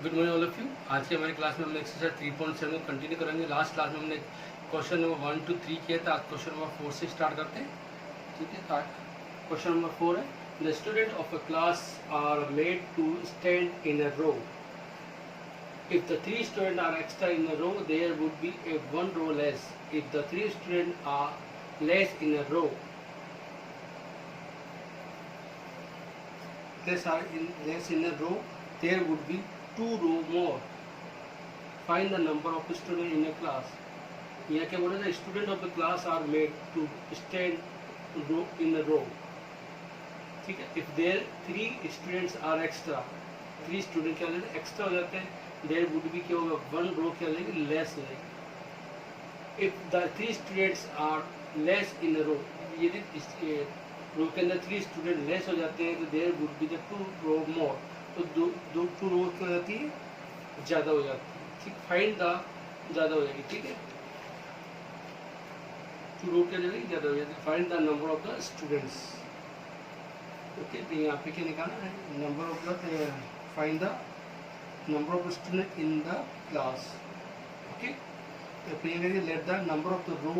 Good morning all of you. आज के हमारी क्लास में हमने एक्सरसाइज 3.7 को कंटिन्यू करेंगे। लास्ट क्लास में हमने क्वेश्चन नंबर 1 to 3 किया था। आज क्वेश्चन नंबर 4 से स्टार्ट करते हैं। ठीक है, क्वेश्चन नंबर 4 है, the student of a class are made to stand in a row. If the 3 students are extra in a row, there would be a 1 row less. If the 3 students are less in a row, less in a row, there would be 2 row more. Find the number of students in a class. यहाँ क्या बोल रहे हैं, student of the class are made to stand in a row. ठीक है, if there 3 students are extra, 3 student क्या लेते हैं, एक्स्ट्रा हो जाते हैं, देयर वुड बी क्या होगा, 1 रो क्या लेंगे, लेस लेंगे। If the 3 students are less in a row, यदि रो के अंदर 3 स्टूडेंट लेस हो जाते हैं तो there would be the 2 row मोर, तो 2 रो क्या हो जाती है, ज़्यादा हो जाती है। ठीक, फाइंड द ज़्यादा हो जाएगी। ठीक है, 2 रो क्या जाएगी, ज़्यादा हो जाती है। Find the number of the students. Okay, तो यहाँ पे क्या निकालना है, number of the, find the number of student in the class. Okay, तो फिर ये करिए, let the number of the row.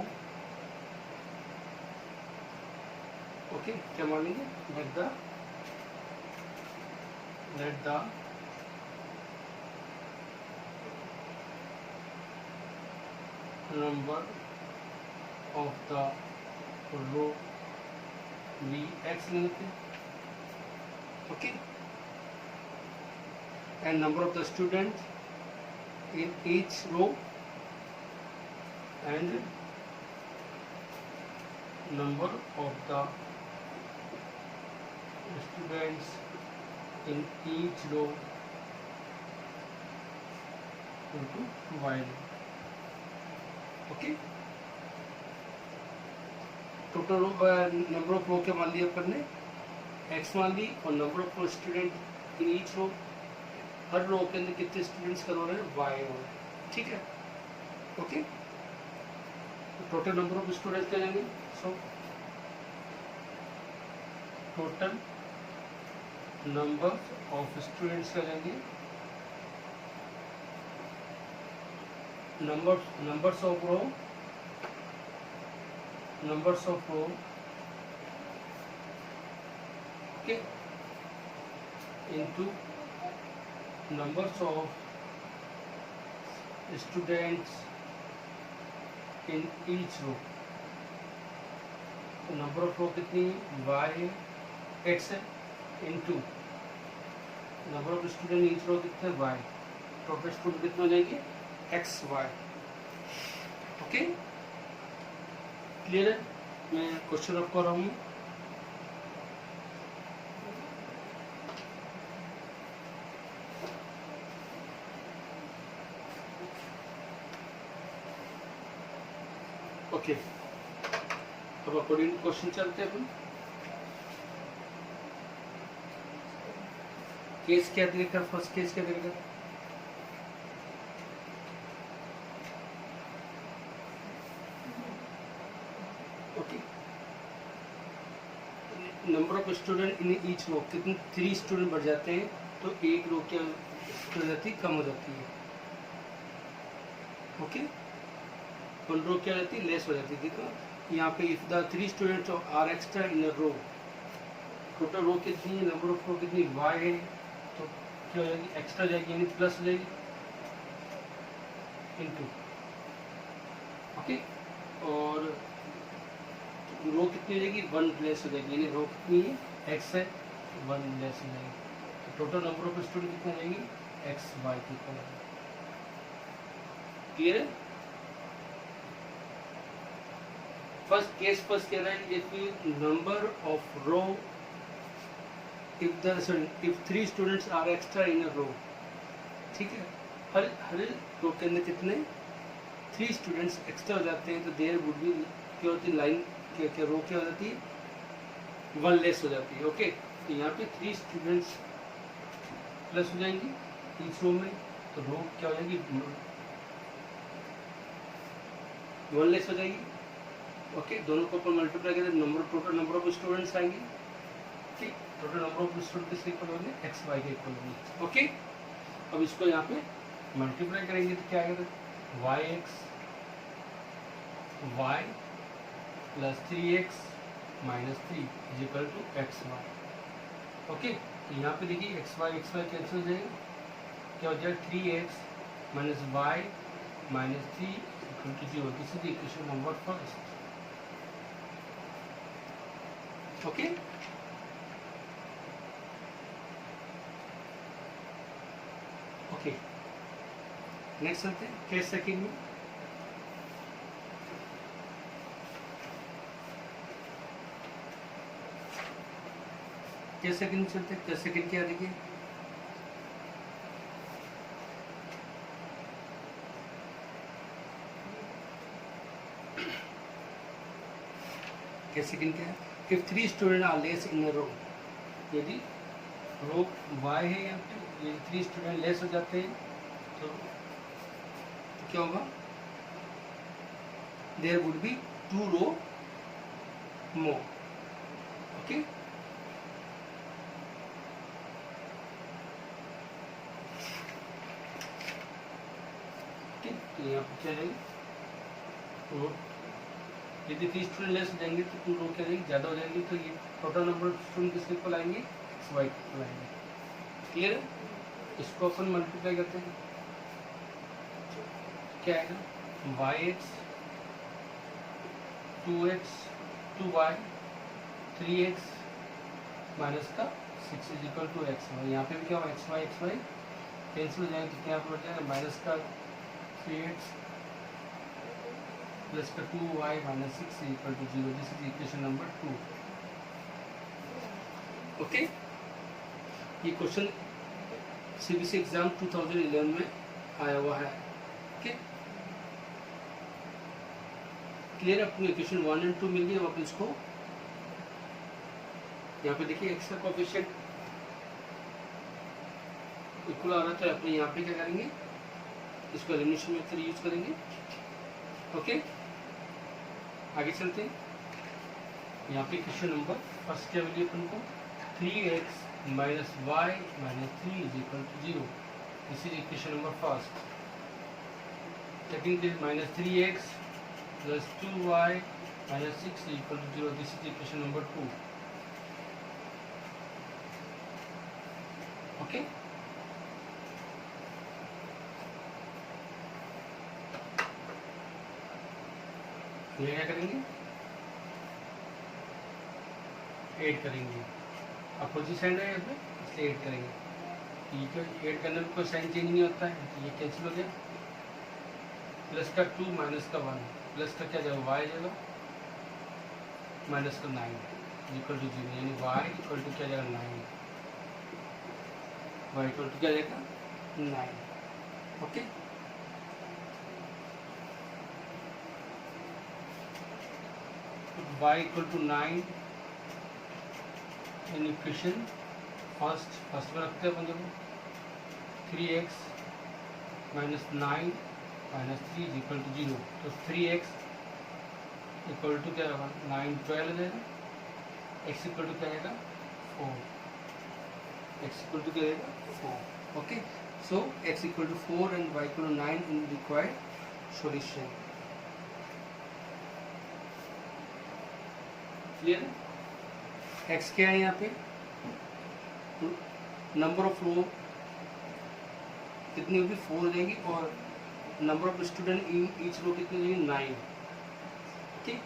Okay, क्या मान लेंगे, let the number of the row भी एक्स ले लेते हैं। Okay, and number of the students in each row and number of the students in each row into y. Okay, total number of row के मान लिया अपन ने, x मान ली, और number of student in each row, हर row के अंदर कितने स्टूडेंट्स का रो है, y रो। ठीक है, okay, total number of students क्या जाएंगे, so total number of students क्या जाएंगे, numbers of row okay into numbers of students in each row। तो नंबर ऑफ रो कितनी, y x है, into number of student each row कितने, y, total student कितने हो जाएंगे, x y। ओके, क्लियर है। मैं क्वेश्चन रख कर रहा हूँ। ओके, अब अकॉर्डिंग क्वेश्चन चलते हैं अपन। केस क्या देगा, फर्स्ट केस क्या देगा, okay, number of student in each row, कितने 3 स्टूडेंट बढ़ जाते हैं तो एक रो क्या हो जाती है, कम हो जाती है। ओके, 1 रो क्या रहती है, लेस हो जाती है। देखो यहाँ पे, if the 3 students are extra in a row, total row कितनी है, नंबर ऑफ रो कितनी, y है, तो क्या हो जाएगी, एक्स्ट्रा जाएगी, यानी प्लस हो जाएगी, इनटू। ओके, और रो कितनी हो जाएगी, 1 लेस हो जाएगी, यानी रो कितनी है, x है, 1 लेस हो जाएगी, तो टोटल नंबर ऑफ स्टूडेंट कितनी हो जाएगी, x y की इक्वल हो जाएगी। क्लियर है। फर्स्ट केस फर्स्ट कह रहा है, if number of row, if 3 students are extra in a row. ठीक है, हर रो के अंदर कितने 3 स्टूडेंट्स एक्स्ट्रा हो जाते हैं तो देयर वुड बी क्या होती है, लाइन क्या रो क्या हो जाती है, 1 लेस हो जाती है। ओके, तो यहाँ पे 3 स्टूडेंट्स प्लस हो जाएंगी इस रो में, तो रो क्या हो जाएगी, 1 लेस हो जाएगी। ओके, दोनों को अपन मल्टीप्लाई करें, टोटल नंबर ऑफ स्टूडेंट्स आएंगे। ठीक, टोटल नंबर ऑफ स्टूडेंट किसके इक्वल होंगे, एक्स वाई के इक्वल होंगे। ओके, अब इसको यहाँ पे मल्टीप्लाई करेंगे तो क्या आएगा, y x y plus 3x minus 3 is equal to x y. Okay, तो यहाँ पे देखिए एक्स वाई कैंसिल हो जाएगा, क्या हो जाएगा 3x minus y minus 3 equal to 0। This is equation number first. Okay, okay next चलते हैं केस सेकंड में। केस सेकंड चलते हैं। केस सेकंड क्या देखिए, केस सेकंड क्या है, if 3 student are less in a row, यदि रो y है यहाँ पे, यदि 3 स्टूडेंट लेस हो जाते हैं तो क्या होगा, there would be 2 row more. Okay, तो यहाँ पे क्या रहेगी, रो यदि 3 स्टूडेंट लेस हो जाएंगे तो 2 रो क्या रहेगी, ज़्यादा हो जाएंगी, तो ये टोटल नंबर ऑफ स्टूडेंट किसके इक्वल आएंगे, एक्स वाई के इक्वल आएंगे। क्लियर है, इसको अपन मल्टीप्लाई करते हैं, क्या आएगा, y x 2x 2y 3x minus का 6 is equal to x y. यहाँ पे भी क्या होगा, एक्स वाई कैंसिल हो जाएगा, तो क्या बढ़ जाएगा, माइनस का 3x प्लस का 2y minus 6 is equal to 0। This is equation number 2। Okay, ये क्वेश्चन सीबीएसई एग्जाम 2011 में आया हुआ है। ओके, क्लियर, अपनी इक्वेशन 1 और 2 मिल गई। अब आप इसको यहाँ पे देखिए एक्स का कोएफिशिएंट इक्वल आ रहा था, अपने यहाँ पे क्या करेंगे, इसको एलिमिनेशन मेथड यूज करेंगे। ओके, आगे चलते हैं। यहाँ पे क्वेश्चन नंबर फर्स्ट क्या मिली अपन को, 3x minus y minus 3 is equal to 0। This is equation number first. Second is minus 3x plus 2y minus 6 is equal to 0। This is equation number 2। Okay, ये क्या करेंगे, ऐड करेंगे, opposite sign है यहाँ पे, इसलिए ऐड करेंगे। ये तो ऐड करने में कोई साइन चेंज नहीं होता है, तो ये कैंसिल हो गया। प्लस का 2 माइनस का 1 प्लस का क्या जाएगा, y जाएगा माइनस का 9 इक्वल टू 0, यानी y इक्वल टू क्या जाएगा 9, y इक्वल टू क्या जाएगा 9। Okay, y equal to 9 in equation first में रखते हैं अपन जब 3x minus 9 minus 3 is equal to 0। तो 3x इक्वल टू क्या होगा, 9 12 हो जाएगा, x इक्वल टू क्या आएगा 4, x इक्वल टू क्या आएगा 4। Okay, so x equal to 4 and y equal to 9 in required solution. Clear है, x क्या है यहाँ पे, नंबर ऑफ रो कितनी होगी 4 हो जाएगी, और number of student in each row कितनी हो जाएगी 9। ठीक,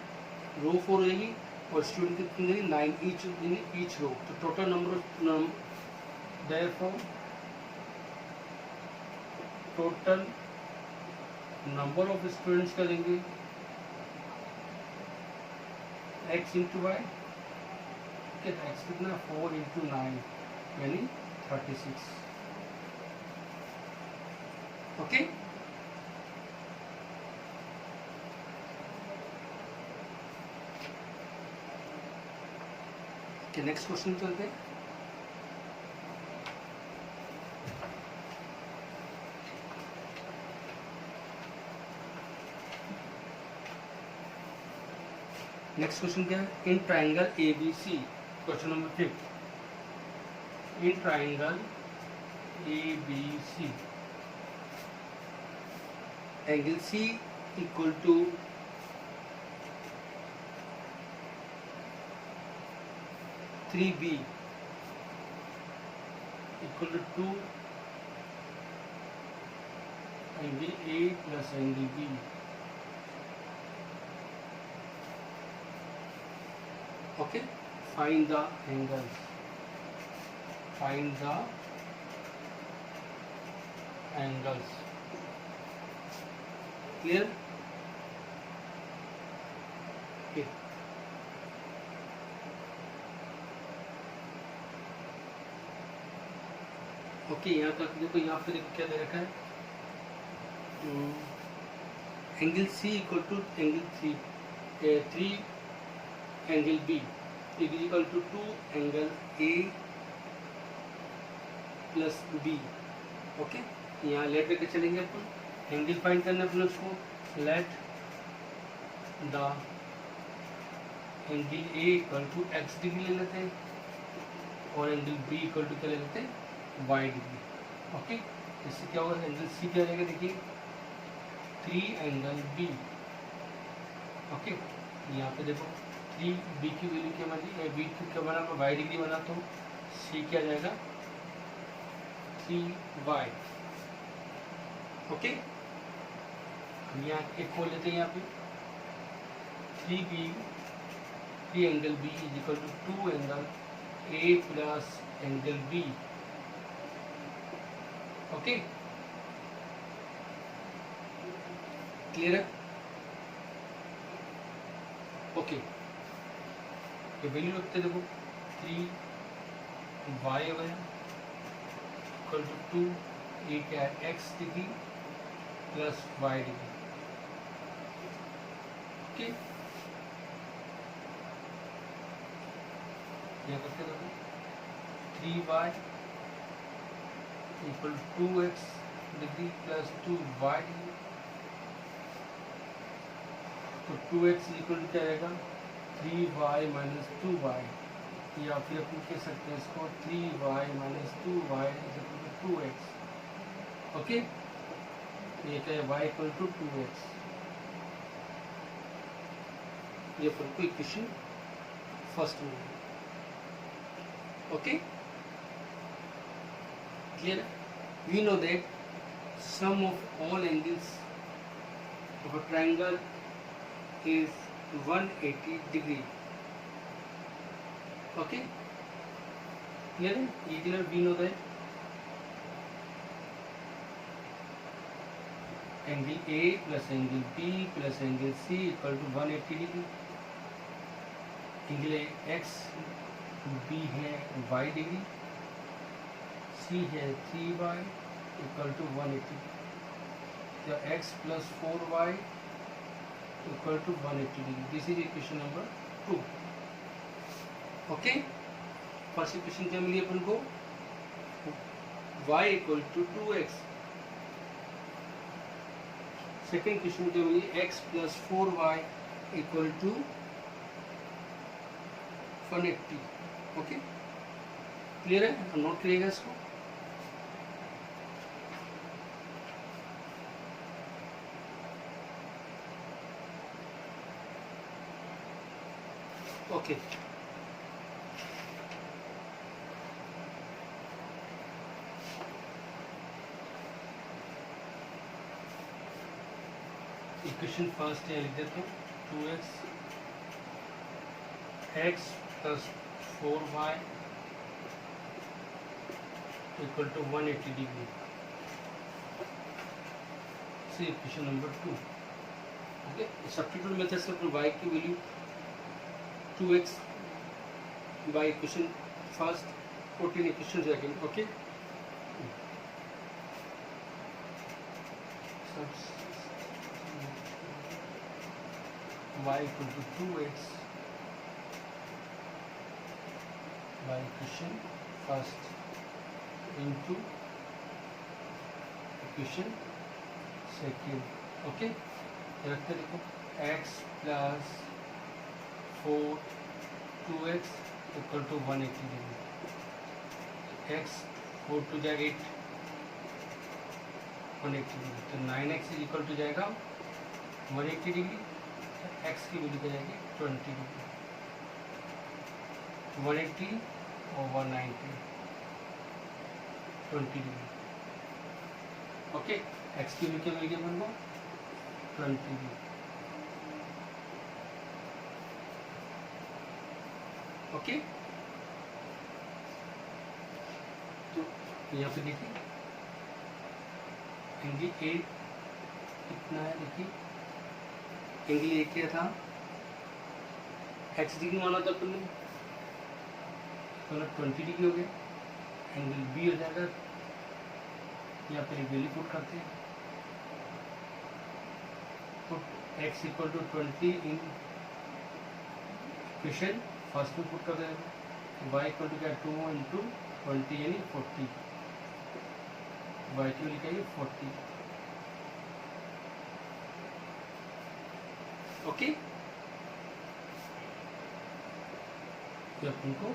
रो 4 हो जाएगी और स्टूडेंट कितनी हो जाएगी 9 ईच इन ईच रो। तो total number of therefore total number of students क्या देंगे, x इंटू वाई, एक्स कितना 4 इंटू 9 यानी 36। ओके, नेक्स्ट क्वेश्चन चलते हैं। नेक्स्ट क्वेश्चन क्या है, in triangle ABC, question number 5, in triangle ABC. Angle C equal to 3B equal to 2 angle A plus angle B. Okay, find the angles. Find the angles. Clear? Okay. Okay, यहाँ तक देखो, यहाँ पे देखो क्या दे रखा है, angle C equal to angle 3 angle B is equal to 2 angle A plus B. Okay, यहाँ लेट लेके चलेंगे अपन, एंगल फाइंड करना अपन उसको. Let the angle A equal to X degree ले लेते हैं और एंगल बी इक्वल टू क्या ले लेते हैं, वाई डिग्री. ओके, इससे क्या होगा, एंगल सी क्या रहेगा, देखिए 3 एंगल बी. ओके, यहाँ पे देखो 3 बी की वैल्यू क्या बनी, बी की क्या बना, मैं वाई डिग्री बना, तो सी क्या जाएगा 3y. ओके, हम यहाँ एक खोल लेते हैं, यहाँ पे 3 angle B is equal to 2 angle A plus angle B. Okay, clear है? ओके, ये वैल्यू रखते देखो 3y इक्वल टू 2 ये क्या है, X degree plus Y degree. Okay, क्या करते देखो 3y equal to 2x degree plus 2y degree. तो 2x इक्वल टू क्या रहेगा, 3y माइनस 2y, या फिर अपन कह सकते हैं इसको 3y minus 2y is equal to 2x. Okay, ये क्या है, y इक्वल टू 2x. ये अपन को इक्वेशन फर्स्ट में. Okay, clear? We know that sum of all angles of a triangle is 180 degree. Okay, clear? Clear? We know that angle A plus angle B plus angle C equal to 180 degree. angle X B है y degree, C है 3y equal to 180. तो x plus 4y equal to 180 degree. This is equation number 2. Okay, first equation क्या मिली अपन को, y equal to 2x. Second equation क्या मिली, x plus 4y equal to 180. Okay, clear है? Note करिएगा इसको. ओके, इक्वेशन फर्स्ट है, लिख देता हूँ 2x plus 4y equal to 180 degree. से equation number 2. Okay, substitute method से अपन y की value 2x by equation first 14 equation second. Okay, y equal to 2x by equation first into equation second. Okay, रखते देखो x plus 2x equal to 180 degree. x 4 टू जा 8 180 degree, तो 9x is equal to जाएगा 180 degree, x की value क्या जाएगी 20 degree, 180 और 190 20 डिग्री। ओके, x की वैल्यू क्या मिल गई अपन को 20 डिग्री। ओके, तो यहाँ पे देखिए एंगल ए कितना है, देखिए एंगल ए क्या था x डिग्री माना था अपन ने, तो 20 डिग्री हो गया। एंगल बी हो जाएगा, यहाँ पे वैल्यू पुट करते हैं, put x equal to 20 in equation first में पुट कर देगा, y इक्वल टू क्या 2 इंटू 20 यानी 40, y की वैल्यू क्या है 40। ओके, तो अपन को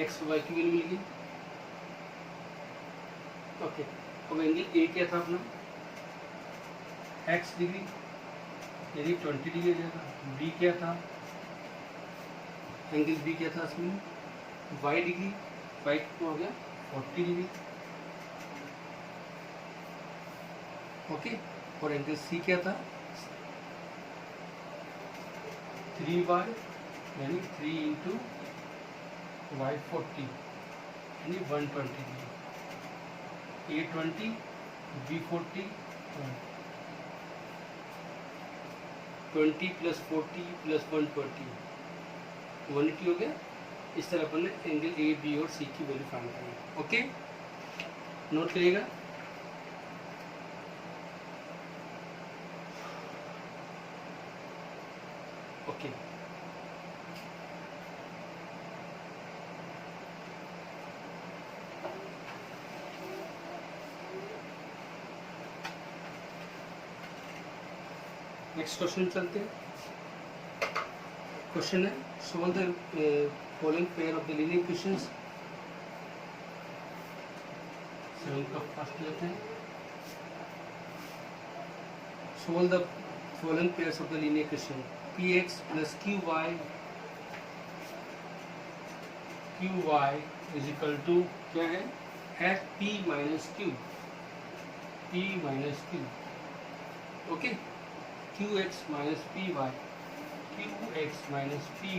x y की वैल्यू मिल गई। ओके, अब एंगल ए क्या था अपना x डिग्री यानी 20 डिग्री जाएगा, b क्या था एंगल बी क्या था इसमें y डिग्री, y कितना हो गया 40 डिग्री। ओके, और एंगल सी क्या था 3y यानी 3 इंटू y 40 यानी 120 degree, a 20 b 40 20 plus 40 plus 120 180 हो गया। इस तरह अपन ने एंगल ए बी और सी की वैल्यू फाइंड करनी। ओके, नोट करिएगा। ओके, नेक्स्ट क्वेश्चन चलते हैं। क्वेश्चन है solve the following pair of the linear equations. 7 का फर्स्ट लेते हैं। Solve the following pairs of the linear equation px plus qy is equal to क्या है एफ p minus Q, p minus Q. Okay, qx minus py, qx minus py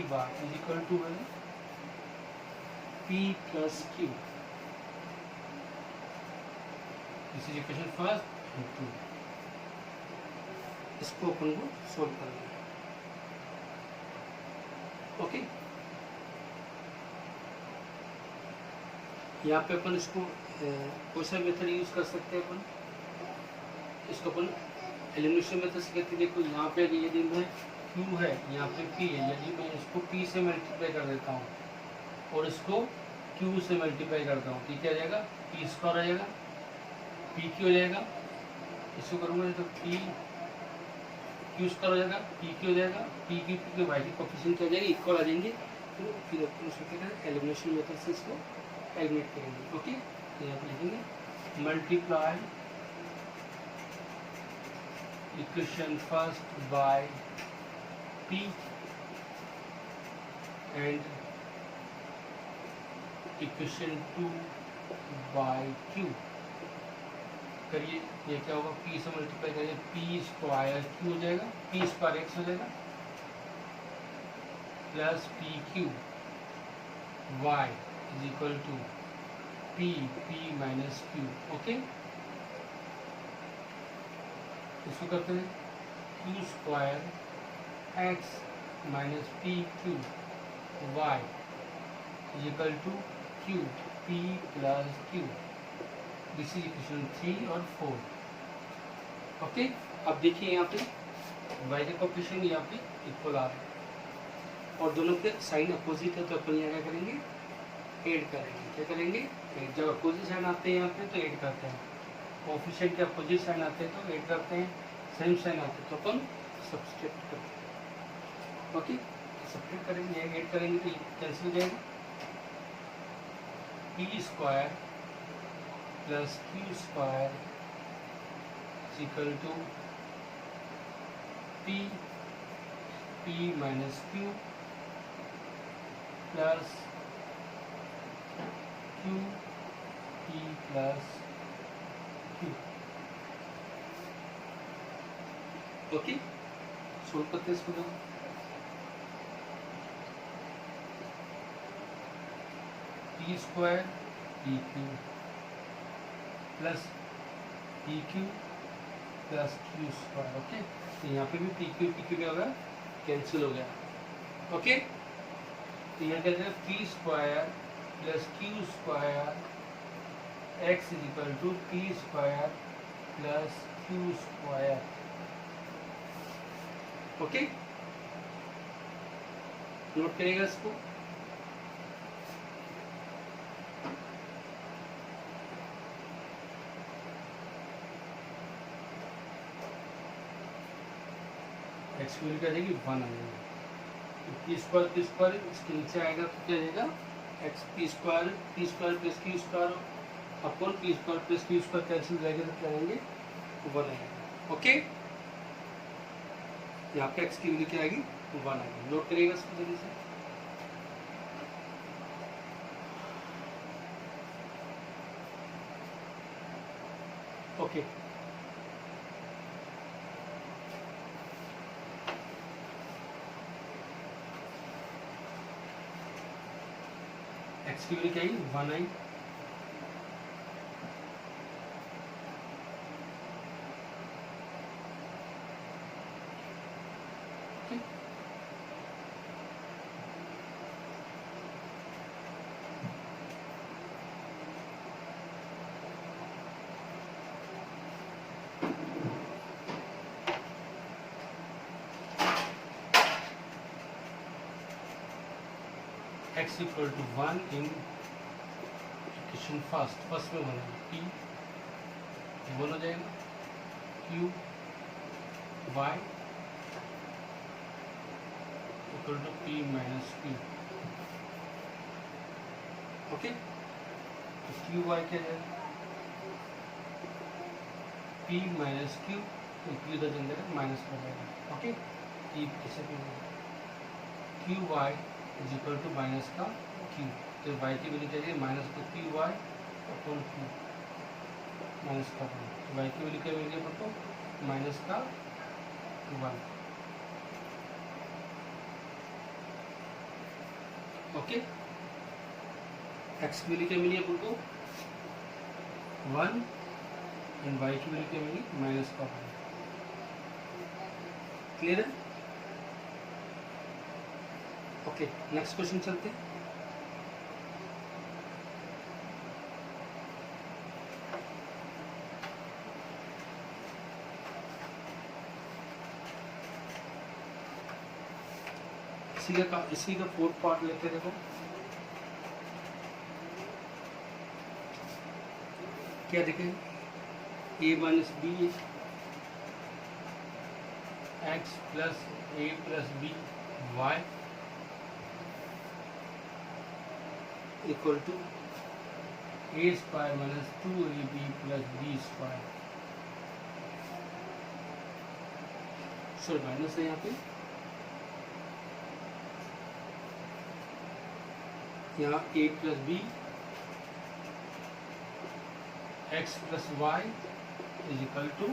is equal to p plus q। This is equation first and two. इसको अपन को solve करना है। Okay, यहाँ पे अपन इसको कोई सा मेथड यूज कर सकते हैं। अपन इसको अपन एलिमिनेशन मेथड से कहते हैं। देखो यहाँ पे यदि मैं q है, यहाँ पे p है, यदि मैं इसको p से मल्टीप्लाई कर देता हूँ और इसको q से मल्टीप्लाई करता हूँ तो क्या आ जाएगा p स्क्वायर आ जाएगा, p q हो जाएगा। इसको करूँगा तो p q स्क्वायर हो जाएगा, p q हो जाएगा, p q के y की कोफिशिएंट क्या हो जाएगी इक्वल आ जाएंगे। तो फिर अपन उसको क्या करें एलिमिनेशन मेथड से इसको एलिमिनेट करेंगे। ओके, तो यहाँ पे लिखेंगे multiply equation first by p and equation 2 by q। करिए, ये क्या होगा p से मल्टीप्लाई करिए p स्क्वायर q हो जाएगा, p स्क्वायर x हो जाएगा plus p q y is equal to p minus q। Okay, इसको करते हैं q square x minus p q y is equal to q p plus q। This is equation 3 और 4। Okay, अब देखिए यहाँ पे y का कोफिशिएंट यहाँ पे इक्वल आ रहा है और दोनों के साइन अपोजिट है, तो अपन यहाँ क्या करेंगे ऐड करेंगे। क्या करेंगे, जब अपोजिट साइन आते हैं यहाँ पे तो ऐड करते हैं, कोफिशिएंट के अपोजिट साइन आते हैं तो ऐड करते हैं, सेम साइन आते हैं तो अपन सब्सट्रैक्ट करते हैं। ओके, सब्सट्रैक्ट करेंगे, ऐड करेंगे तो कैंसिल हो जाएगा। p square plus q square equal to P minus Q plus Q P plus Q. Okay, solve करते हैं इसको। देखो P square P Q plus P Q plus Q square. Okay, तो यहाँ पे भी पी क्यू क्या होगा, कैंसिल हो गया। ओके, तो यहाँ कहते हैं P square plus Q square X is equal to P square plus Q square. Okay, note करिएगा इसको। एक्स की वैल्यू क्या जाएगी, 1 आ जाएगी। पी स्क्वायर इसके नीचे आएगा तो क्या जाएगा, x P square plus Q square upon P square plus Q square cancel हो जाएगा तो क्या आएंगे, 1 आएगा। ओके, यहाँ पे एक्स की वैल्यू क्या आएगी, 1 आएगी। नोट करिएगा इसको जल्दी से। ओके, एक्स की वैल्यू क्या आई, 1 आई। x equal to 1 in equation first में बनेगा p 1 हो जाएगा, q y equal to p minus q। Okay, तो q y क्या जाएगा, p माइनस q, तो q का जनरेटर माइनस हो जाएगा। ओके, p कैसे q y is equal to minus का q, तो y की वैल्यू क्या है, माइनस का P Y upon q minus का 1, तो y की वैल्यू क्या मिल गई आपको, माइनस का 1। ओके, x की वैल्यू क्या मिली आपको, 1 एंड y की वैल्यू क्या मिली, माइनस का 1। क्लियर है। ओके, नेक्स्ट क्वेश्चन चलते हैं। इसी का फोर्थ पार्ट लेते हैं। देखो क्या देखें, a minus B X plus A plus B Y equal to A square minus 2ab plus B square. Sorry minus है यहाँ पे, यहाँ a plus B X plus Y is equal to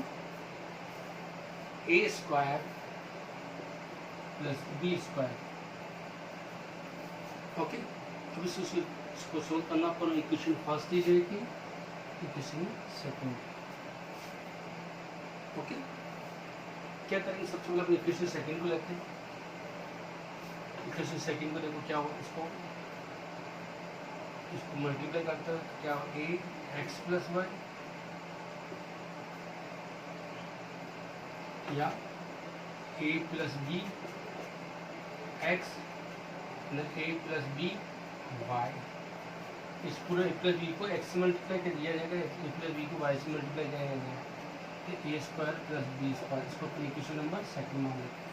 A square plus B square. Okay, अब इसको solve करना पर equation first दी जाएगी, equation second. Okay, क्या करेंगे, सबसे पहले अपने इक्वेशन सेकंड को लेते हैं। इक्वेशन सेकंड को देखो क्या होगा, इसको मल्टीप्लाई करते हैं, क्या ए एक्स प्लस वाई या ए प्लस बी एक्स ए प्लस बी वाई। इस पूरे ए प्लस बी को एक्स से मल्टीप्लाई कर दिया जाएगा, ए प्लस बी को वाई से मल्टीप्लाई किया जाएगा, तो ए स्क्वायर प्लस बी स्क्वायर। इसको इक्वेशन नंबर सेकंड मान लेते हैं।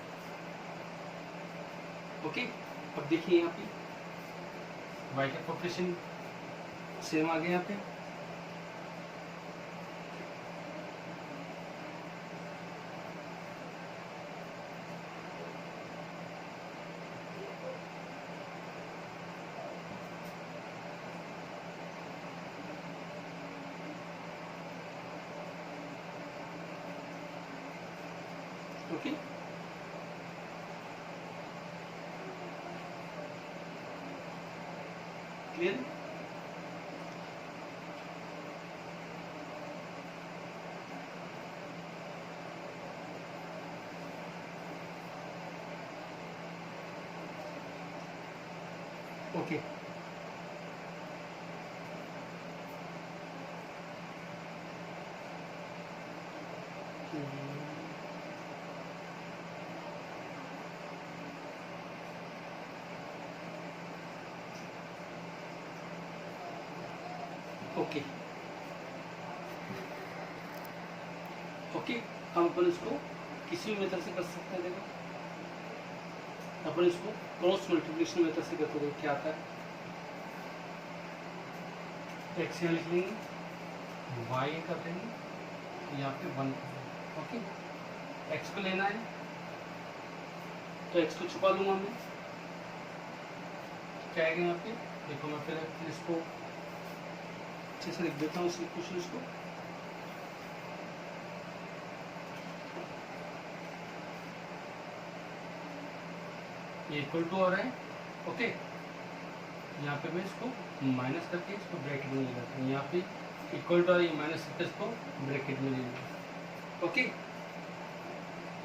ओके, अब देखिए यहाँ पे वाई का कोएफिशिएंट सेम आ गया यहाँ पे, okay, clear? Okay, okay, okay. हम अपन इसको किसी भी मेथड से कर सकते हैं। देखो अपन इसको क्रॉस मल्टीप्लिकेशन मेथड से करते हैं। क्या आता है, एक्स यहाँ लिख लेंगे, वाई कर देंगे, यहाँ पे 1 कर देंगे। ओके, एक्स को लेना है तो एक्स को छुपा दूंगा मैं, क्या आएगा यहाँ पे, देखो मैं फिर इसको अच्छे से लिख देता हूँ, इस क्वेश्चन को। ये इक्वल टू हो रहा है, ओके। यहाँ पे मैं इसको माइनस करके इसको ब्रैकेट में ले लेता हूँ, यहाँ पे इक्वल टू है, माइनस करके इसको ब्रैकेट में ले लिया, ओके।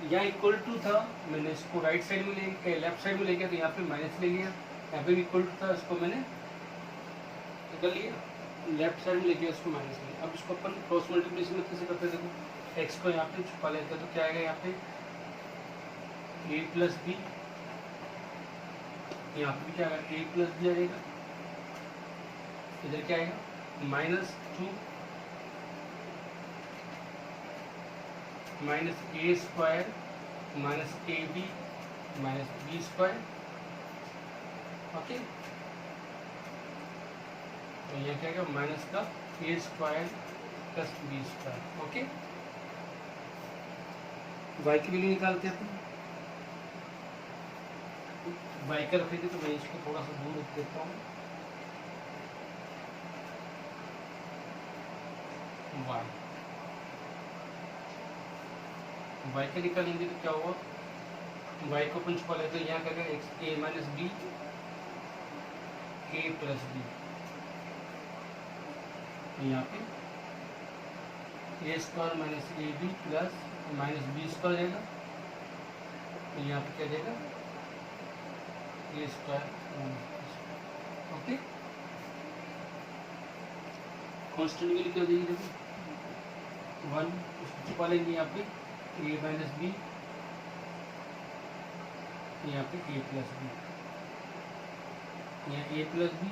यहाँ इक्वल टू था, मैंने इसको राइट साइड में ले लेफ्ट साइड में ले गया, तो यहाँ पे माइनस ले लिया। यहाँ पे इक्वल टू था, इसको मैंने निकल लिया, लेफ्ट साइड में ले गया, इसको माइनस लिया। अब इसको अपन क्रॉस मल्टीप्लिकेशन में कैसे करते हैं, देखो एक्स को यहाँ पे छुपा लेते हैं, तो क्या आएगा यहाँ पे a प्लस बी, यहाँ पे भी क्या आएगा a प्लस बी आएगा, इधर क्या आएगा -2 minus a square minus ab minus B square, okay. तो यह क्या आएगा माइनस का a square plus B square, okay. y की वैल्यू निकालते हैं अपन, y का रखेंगे तो मैं इसको थोड़ा सा दूर रख देता हूँ, y का निकालेंगे तो क्या होगा, y को अपन छुपा लेते हैं, यहाँ क्या करेंगे a minus B a plus B, यहाँ पे a square minus A B plus minus B square जाएगा, तो यहाँ पे क्या जाएगा a square, okay. Constant value क्या देगी, देखो 1, उसको छुपा लेंगे यहाँ पे a माइनस बी, यहाँ पे a प्लस बी, यहाँ a प्लस बी,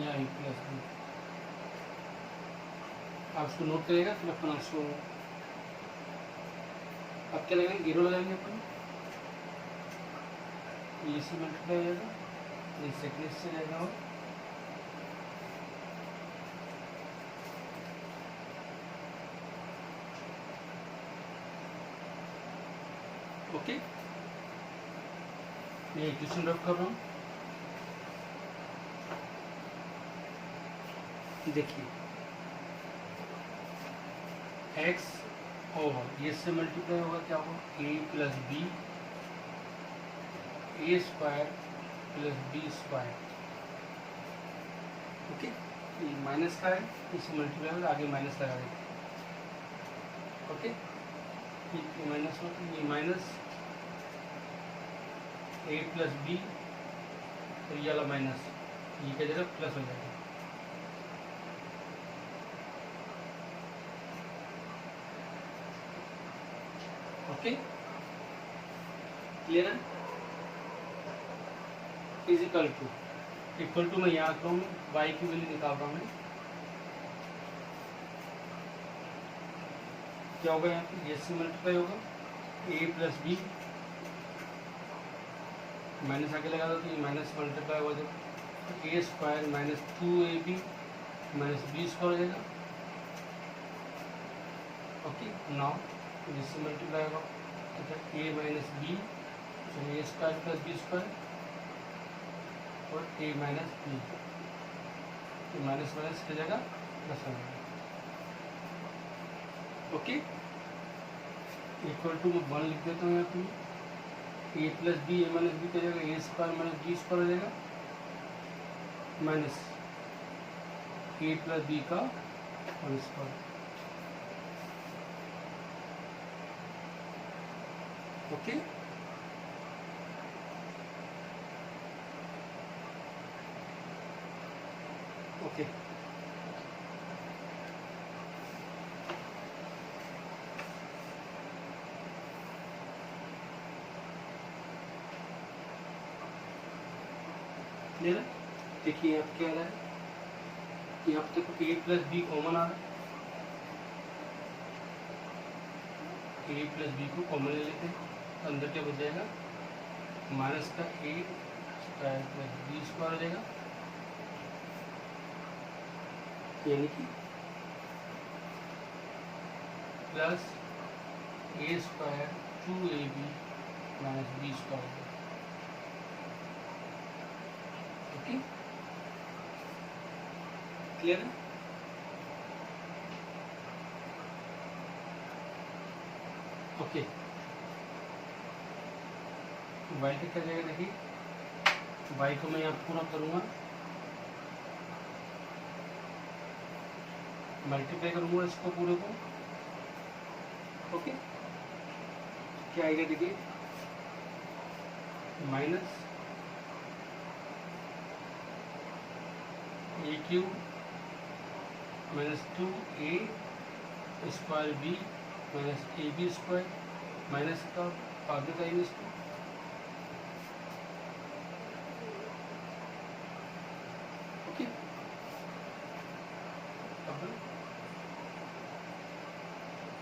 यहाँ a प्लस बी। आप उसको नोट करेगा, फिर अपन उसको अब क्या लगाएंगे, जीरो लगाएंगे अपन, ये से मल्टीप्लाई हो जाएगा, ये सेकंड से जाएगा, और ओके। मैं इक्वेशन ड्रॉप कर रहा हूँ, देखिए x और ये से मल्टीप्लाई होगा, क्या होगा a plus B a square plus B square, okay. ये माइनस का है, इसे मल्टीप्लाई होगा, आगे माइनस लगा देंगे, ओके। ये माइनस हो, ये माइनस a प्लस बी, तो ये वाला माइनस, ये क्या जाएगा प्लस हो जाएगा, ओके। क्लियर है, इक्वल टू मैं यहाँ आता हूँ, y की वैल्यू निकाल रहा हूँ मैं, क्या होगा यहाँ पे, ये से मल्टीप्लाई होगा a प्लस बी, माइनस आगे लगा दो तो ये माइनस मल्टीप्लाई हो जाएगा, a square minus 2ab minus B square हो जाएगा, ओके। नाउ इससे मल्टीप्लाई होगा तो a माइनस बी, तो a square plus B square, और a माइनस बी, तो माइनस माइनस की जगह प्लस हो जाएगा, ओके। इक्वल टू 1 लिख देता हूँ यहाँ पे। A plus B A minus B हो जाएगा, A square minus B square हो जाएगा, माइनस ए प्लस बी का whole square. Okay, okay. Clear है? देखिए यहाँ क्या आ रहा है, यहाँ पे देखो ए प्लस बी कॉमन आ रहा है, ए प्लस बी को कॉमन ले लेते हैं, अंदर क्या बच जाएगा, माइनस का A square plus B square हो जाएगा, यानी कि plus A square 2ab minus B square. Okay, clear है? ओके, वाई का क्या जाएगा, देखिए वाई को मैं यहाँ पूरा करूँगा, मल्टीप्लाई करूँगा इसको पूरे को। ओके, क्या आएगा देखिए, minus A cube minus 2a square B minus A B square, minus का आगे करेंगे इसको, ओके।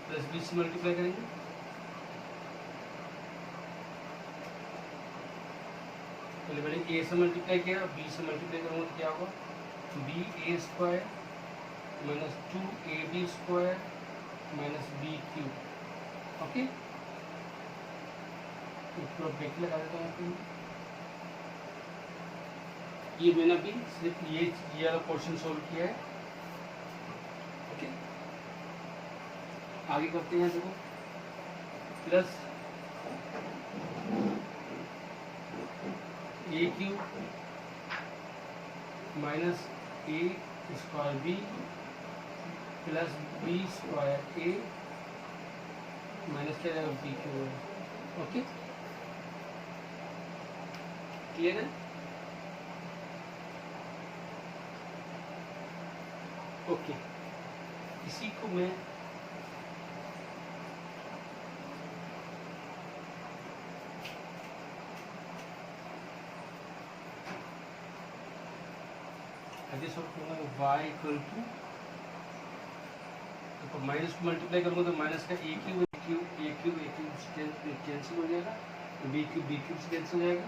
प्लस बी से मल्टीप्लाई करेंगे, पहले मैंने ए से मल्टीप्लाई किया, बी से मल्टीप्लाई करूँगा तो क्या होगा, B A square minus 2ab square minus B cube. Okay, पूरा ब्रेक लगा देता हूँ यहाँ पे। ये मैंने अभी सिर्फ ये वाला क्वेश्चन सोल्व किया है। ओके, आगे करते हैं, देखो plus A cube minus A square B plus B square A minus क्या जाएगा, बी क्यूब। ओके, क्लियर है? ओके, इसी को मैं आगे सॉल्व करूँगा, y इक्वल टू, तो माइनस को मल्टीप्लाई करूँगा तो माइनस का ए क्यूब कैंसिल हो जाएगा, बी क्यूब से कैंसिल हो जाएगा।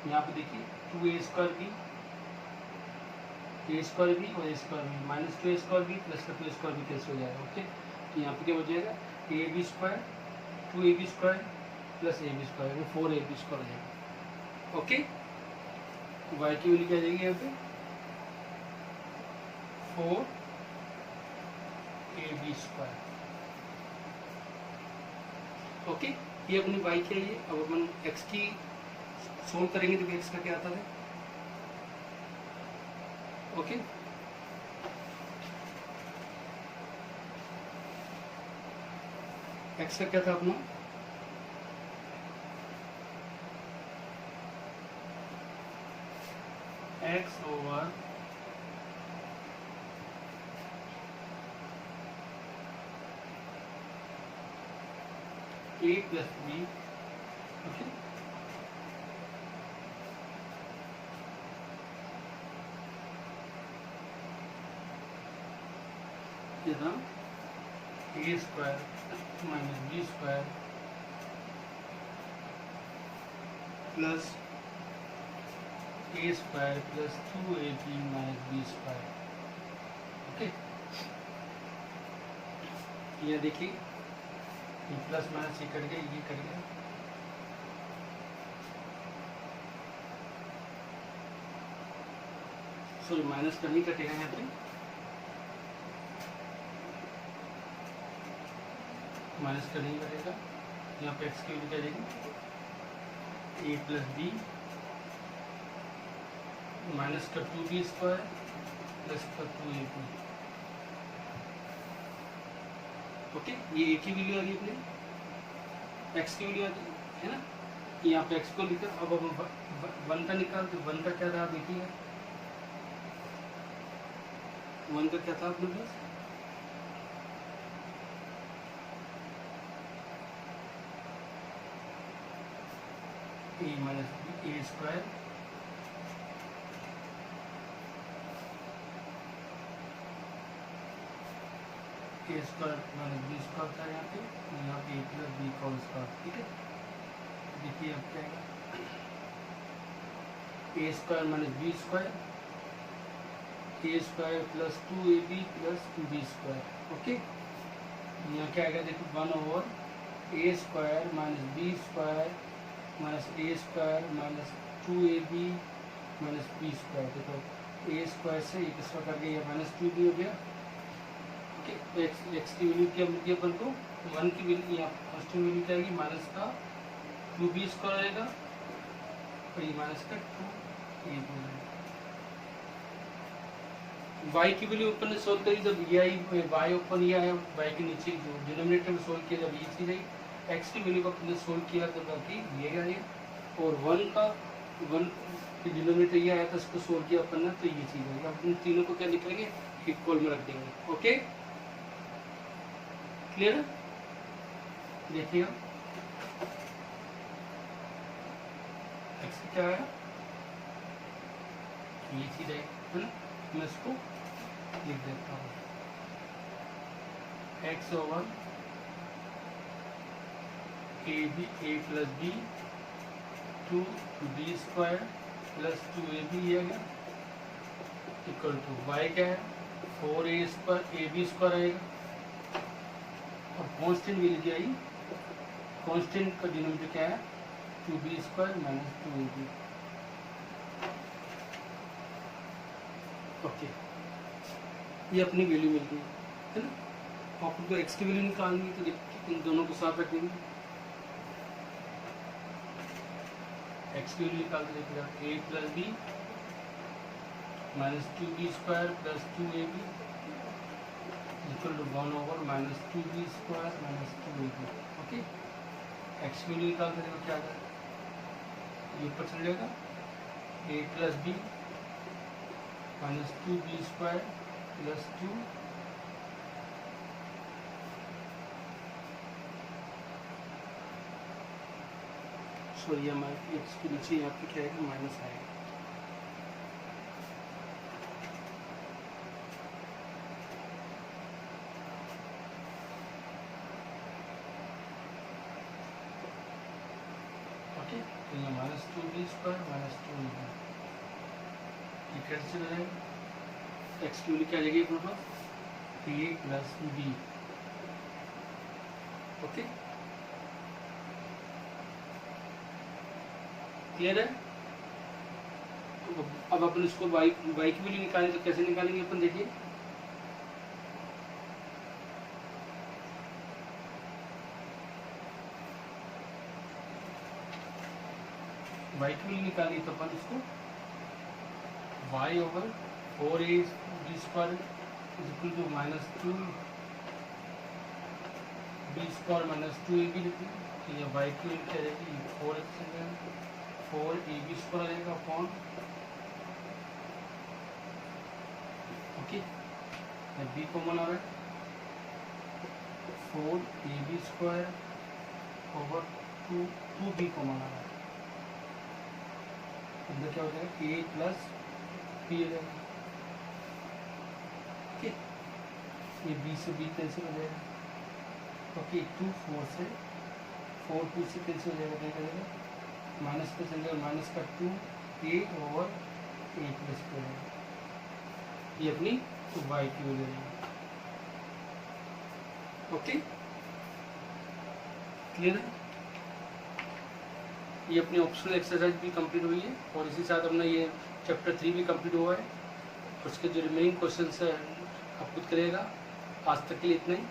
यहाँ पे देखिए 2a स्क्वायर बी और a square B minus 2a square B plus का 2a स्क्वायर बी कैंसिल हो जाएगा। ओके, तो यहाँ पे क्या हो जाएगा, A B square 2ab square plus A B square 4ab square हो जाएगा। ओके, y की वैल्यू क्या आ जाएगी यहाँ पे, 4ab स्क्वायर। ओके, ये अपनी y की है। अब अपन x की सोल्व करेंगे तो x का क्या आता है। ओके, x का क्या था अपना, x over a plus B. Okay, ये था A square minus B square plus A square plus 2ab minus B square. Okay, ये देखिए ये प्लस माइनस ये कट गया, ये कट गया, सॉरी माइनस का नहीं कटेगा यहाँ पे, माइनस का नहीं करेगा, यहाँ पे एक्स की वैल्यू क्या जाएगी ए प्लस बी माइनस का 2b स्क्वायर प्लस का 2ab। ओके, ये ए की वैल्यू आ गई अपने, एक्स की वैल्यू आ गई है ना। यहाँ पे एक्स को लिखा, अब हम 1 का निकाल, तो 1 का क्या था देखिए, 1 का क्या था अपने पास, A minus B A square A square minus B square था यहाँ पे ए प्लस बी का होल स्क्वायर। ठीक है, देखिए अब क्या है, A square minus B square A square plus 2ab plus 2b square. Okay, यहाँ क्या आएगा देखिए 1 over A square minus B square minus A square minus 2ab minus B square. देखो ए स्क्वायर से एक स्क्वायर करके ये माइनस 2b हो गया। ओके, तो एक्स की वैल्यू क्या मिलती है अपन को, 1 की वैल्यू यहाँ फर्स्ट वैल्यू क्या आएगी माइनस का 2b स्क्वायर आएगा और ये माइनस का 2ab आएगा। y की वैल्यू अपन ने सोल्व करी जब ये आई, y ओपन ये आया, y के नीचे जो डिनोमिनेटर में सोल्व किया जब ये चीज आई, x की वैल्यू को अपन ने सोल्व किया तब बाकी ये आया, और 1 की डिनोमिनेटर ये आया था इसको सोल्व किया अपन ने तो ये चीज आई। अब इन तीनों को क्या लिख लेंगे, इक्वल में रख देंगे। ओके, क्लियर है, देखिएगा x क्या आया, ये चीज आई है ना, मैं इसको लिख देता हूँ, x over A plus B 2b square plus 2ab ये गया इक्वल टू y क्या है 4a स्क्वायर ab स्क्वायर आएगा, और कांस्टेंट वैल्यू क्या आई, कांस्टेंट का डिनोमिनेटर क्या है 2b square minus 2ab। Okay, ये अपनी वैल्यू मिल गई है ना। आपको तो एक्स की वैल्यू निकालनी है तो इन दोनों को साथ रखेंगे, एक्स की वैल्यू निकाल देगा A plus B minus 2b square plus 2ab equal to 1 over minus 2b square minus 2ab। Okay, X की वैल्यू निकाल देगा क्या आएगा, ये ऊपर चल जाएगा A plus B minus 2b square plus 2 sorry हमारे एक्स के नीचे यहाँ पे क्या आएगा माइनस आएगा। ओके, तो ये minus 2b square minus 2ab ये कैंसिल हो जाएगा, एक्स की वैल्यू क्या आ जाएगी अपने पास ए प्लस बी। ओके, क्लियर है। अब अपन इसको y की वैल्यू निकालें तो कैसे निकालेंगे अपन, देखिए y की वैल्यू निकाली तो अपन इसको y over 4a b square is equal to minus 2b square minus 2ab लिखते हैं, तो ये y की वैल्यू क्या रहेगी 4ab स्क्वायर आ जाएगा अपॉन, ओके b कॉमन आ रहा है 4ab square over 2b common आ रहा है, अंदर क्या हो जाएगा a प्लस b हो जाएगा। ओके, ये b से b कैंसिल हो जाएगा, ओके 2 4 से 4 2 से कैंसिल हो जाएगा, क्या करेगा माइनस पे चल जाएगा, माइनस का 2a ओवर a प्लस पे रहेगा, ये अपनी y की वैल्यू है। ओके, क्लियर है, ये अपनी ऑप्शनल एक्सरसाइज भी कंप्लीट हुई है और इसी साथ अपना ये चैप्टर 3 भी कंप्लीट हुआ है। उसके जो रिमेनिंग क्वेश्चन है आप खुद करिएगा। आज तक के लिए इतना ही।